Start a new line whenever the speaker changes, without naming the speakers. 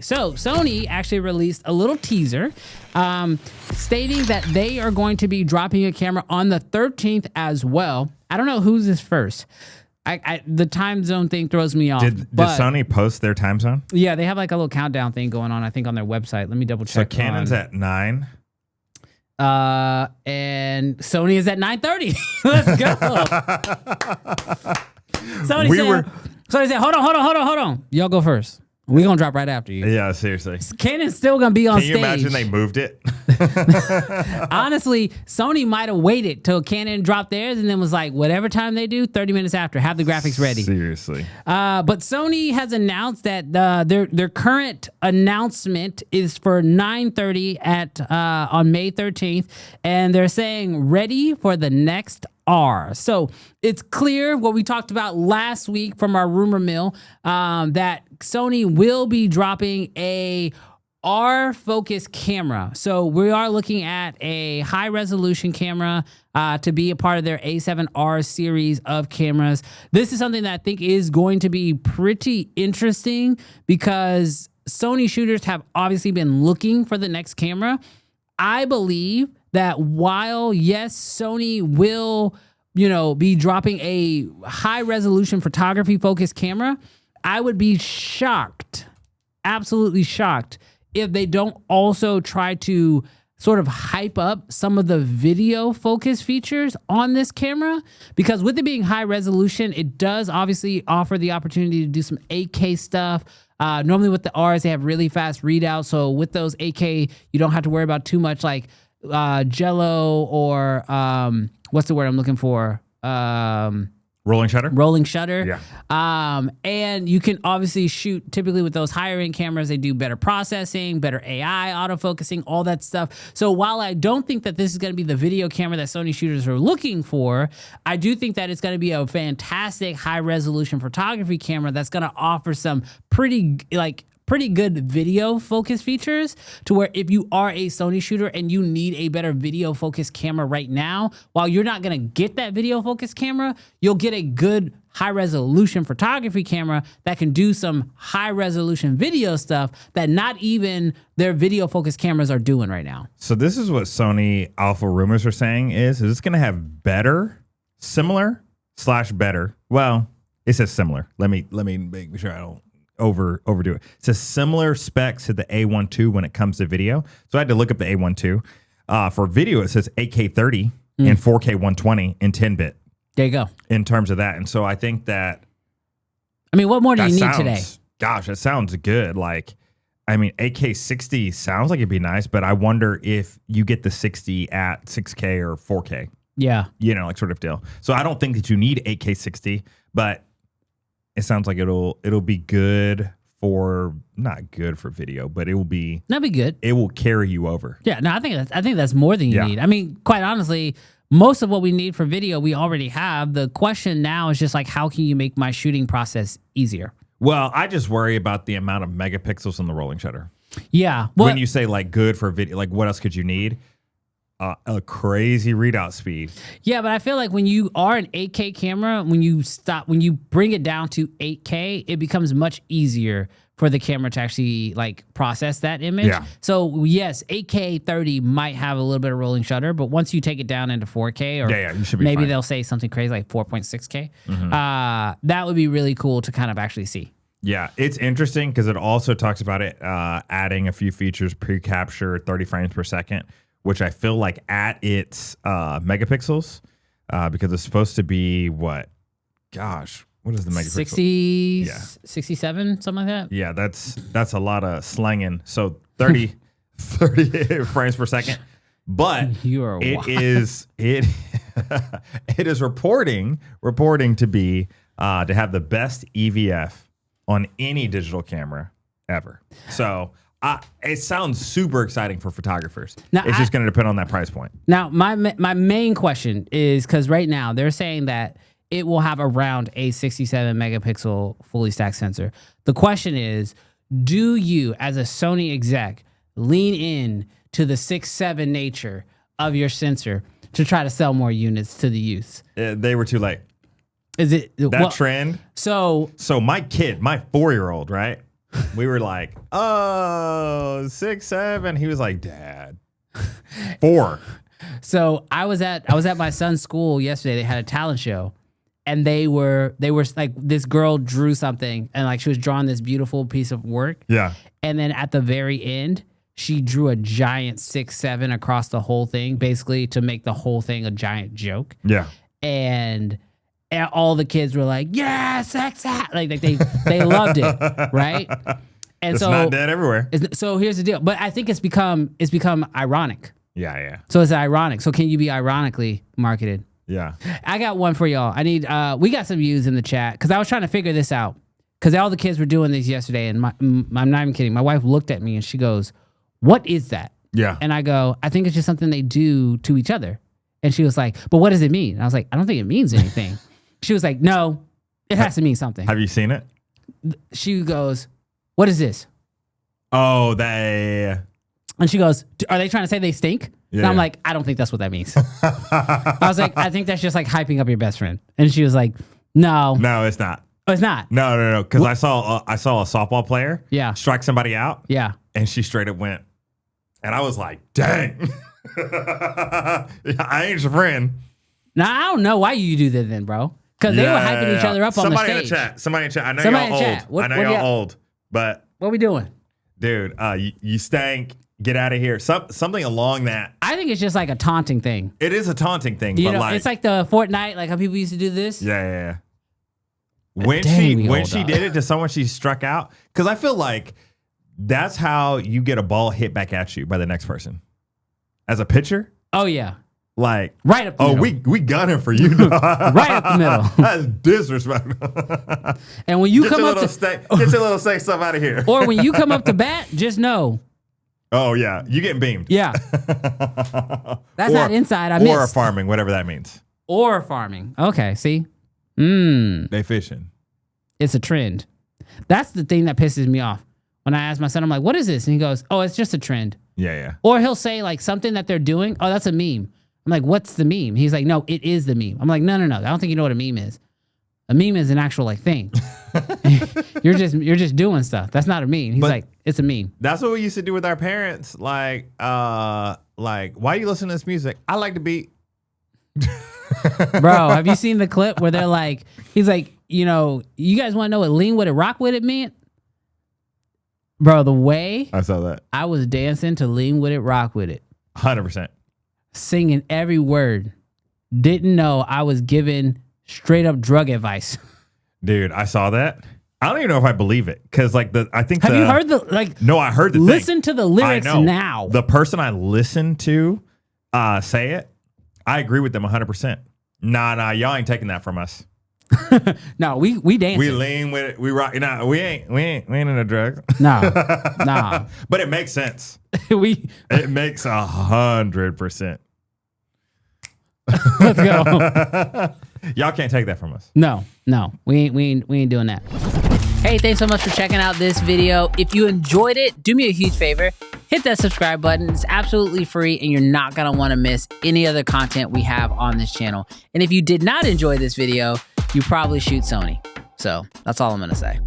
So Sony actually released a little teaser stating that they are going to be dropping a camera on the 13th as well. I don't know whose is first. The time zone thing throws me off.
Did Sony post their time zone?
Yeah, they have like a little countdown thing going on, I think, on their website. Let me double check.
So Canon's at 9.
And Sony is at 9:30. Let's go. Sony said, hold on. Y'all go first. We're going to drop right after you.
Yeah, seriously.
Canon's still going to be on stage.
Can you imagine they moved it?
Honestly, Sony might have waited till Canon dropped theirs and then was like, whatever time they do, 30 minutes after, have the graphics ready.
Seriously.
But Sony has announced that their current announcement is for 9:30 on May 13th, and they're saying ready for the next R. So it's clear what we talked about last week from our rumor mill, that Sony will be dropping a R focused camera. So we are looking at a high resolution camera to be a part of their A7R series of cameras. This is something that I think is going to be pretty interesting because Sony shooters have obviously been looking for the next camera. I believe that while, yes, Sony will, be dropping a high resolution photography focused camera, I would be shocked, absolutely shocked, if they don't also try to sort of hype up some of the video focus features on this camera, because with it being high resolution, it does obviously offer the opportunity to do some 8K stuff. Normally with the Rs, they have really fast readouts. So with those 8K, you don't have to worry about too much like jello or what's the word I'm looking for?
Rolling shutter?
Rolling shutter.
Yeah.
And you can obviously shoot, typically with those higher end cameras, they do better processing, better AI, autofocusing, all that stuff. So while I don't think that this is going to be the video camera that Sony shooters are looking for, I do think that it's going to be a fantastic high resolution photography camera that's going to offer some pretty good video focus features to where if you are a Sony shooter and you need a better video focus camera right now, while you're not going to get that video focus camera, you'll get a good high resolution photography camera that can do some high resolution video stuff that not even their video focus cameras are doing right now.
So this is what Sony Alpha rumors are saying is it's going to have better, similar / better. Well, it says similar. Let me make sure I don't overdo it. It's a similar specs to the A12 when it comes to video. So I had to look up the A12. For video, it says 8K 30 and 4K 120 in 10-bit.
There you go.
In terms of that. And so I think that...
I mean, what more do you need today?
Gosh, that sounds good. 8K 60 sounds like it'd be nice, but I wonder if you get the 60 at 6K or 4K.
Yeah.
Sort of deal. So I don't think that you need 8K 60, but it sounds like it'll be good for, not good for video, but that'll be good. It will carry you over.
Yeah, no, I think that's more than you need. I mean, quite honestly, most of what we need for video we already have. The question now is just like, how can you make my shooting process easier?
Well, I just worry about the amount of megapixels in the rolling shutter.
Yeah.
When you say good for video, what else could you need? A crazy readout speed.
Yeah, but I feel like when you are an 8K camera, when you bring it down to 8K, it becomes much easier for the camera to actually process that image.
Yeah.
So yes, 8K 30 might have a little bit of rolling shutter, but once you take it down into 4K or
you should be
maybe
fine.
They'll say something crazy like 4.6K, that would be really cool to kind of actually see.
Yeah, it's interesting because it also talks about it adding a few features, pre-capture, 30 frames per second, which I feel like at its megapixels, because it's supposed to be what is the megapixel?
60, 67, something like that?
Yeah, that's a lot of slanging. So 30 frames per second. But it is reporting to be to have the best EVF on any digital camera ever. So it sounds super exciting for photographers. Now, it's just going to depend on that price point.
Now, my main question is, because right now they're saying that it will have around a 67 megapixel fully stacked sensor. The question is, do you, as a Sony exec, lean in to the 6.7 nature of your sensor to try to sell more units to the youth?
They were too late.
Is it
that trend?
So
my kid, my 4-year-old, right? We were like, oh, 6, 7. He was like, Dad, 4.
So I was at my son's school yesterday. They had a talent show, and they were like, this girl drew something, and like she was drawing this beautiful piece of work.
Yeah.
And then at the very end, she drew a giant 6, 7 across the whole thing, basically to make the whole thing a giant joke.
Yeah.
And all the kids were like, "Yes, like they loved it, right?" And
it's
so
not dead everywhere.
So here's the deal. But I think it's become ironic.
Yeah.
So it's ironic. So can you be ironically marketed?
Yeah.
I got one for y'all. I need. We got some views in the chat because I was trying to figure this out because all the kids were doing these yesterday, and I'm not even kidding. My wife looked at me and she goes, "What is that?"
Yeah.
And I go, "I think it's just something they do to each other." And she was like, "But what does it mean?" And I was like, "I don't think it means anything." She was like, "No, it has to mean something."
Have you seen it?
She goes, "What is this?"
Oh, they.
And she goes, "Are they trying to say they stink?"
Yeah.
And I'm like, "I don't think that's what that means." I was like, "I think that's just like hyping up your best friend." And she was like, "No,
No, it's not.
oh, it's not."
No. Because I saw a softball player
Yeah.
strike somebody out.
Yeah.
And she straight up went. And I was like, dang. I ain't your friend.
Now, I don't know why you do that then, bro. Because they were hyping each other up on the stage.
Somebody in the chat. I know
Somebody
y'all
in
old.
chat. What-
I know
what do
y'all
y'all-
old. But,
What we doing?
dude, you stank. Get out of here. Something along that.
I think it's just like a taunting thing.
It is a taunting thing.
You
but
know,
like,
it's like the Fortnite, like how people used to do this.
Yeah.
Dang,
When she did it to someone she struck out, because I feel like that's how you get a ball hit back at you by the next person. As a pitcher,
Oh yeah,
like
right up the middle.
we gunning for you, dog.
Right up the middle.
That's disrespectful.
And when you
Get
come
your
up
little
to,
get your little steak stuff out of here.
or when you come up to bat, just know,
Oh yeah, you getting beamed.
yeah, that's not inside. I
or
missed.
farming, whatever that means.
Or farming. Okay, see,
They fishing.
it's a trend. That's the thing that pisses me off. When I ask my son, I'm like, "What is this?" And he goes, "Oh, it's just a trend."
Yeah.
Or he'll say like something that they're doing. "Oh, that's a meme." I'm like, "What's the meme?" He's like, "No, it is the meme." I'm like, No. I don't think you know what a meme is. A meme is an actual like thing. You're just doing stuff. That's not a meme. He's like, "It's a meme."
That's what we used to do with our parents. Like, why you listen to this music? I like the beat.
Bro, have you seen the clip where they're like, he's like, you guys want to know what lean with it, rock with it meant? Bro, the way
I saw that.
I was dancing to lean with it, rock with it,
100%.
singing every word, didn't know I was giving straight up drug advice.
Dude, I saw that. I don't even know if I believe it. Because I think
Have you heard the like?
No, I heard the
Listen
thing.
to the lyrics
I know.
now.
The person I listened to say it, I agree with them 100%. Nah, y'all ain't taking that from us.
No, we dance.
We lean with it. We rock. Nah, we ain't into drugs.
Nah.
But it makes sense.
Let's
It makes 100%.
go.
Y'all can't take that from us.
No, we ain't doing that. Hey, thanks so much for checking out this video. If you enjoyed it, do me a huge favor. Hit that subscribe button. It's absolutely free, and you're not gonna want to miss any other content we have on this channel. And if you did not enjoy this video, you probably shoot Sony. So that's all I'm gonna say.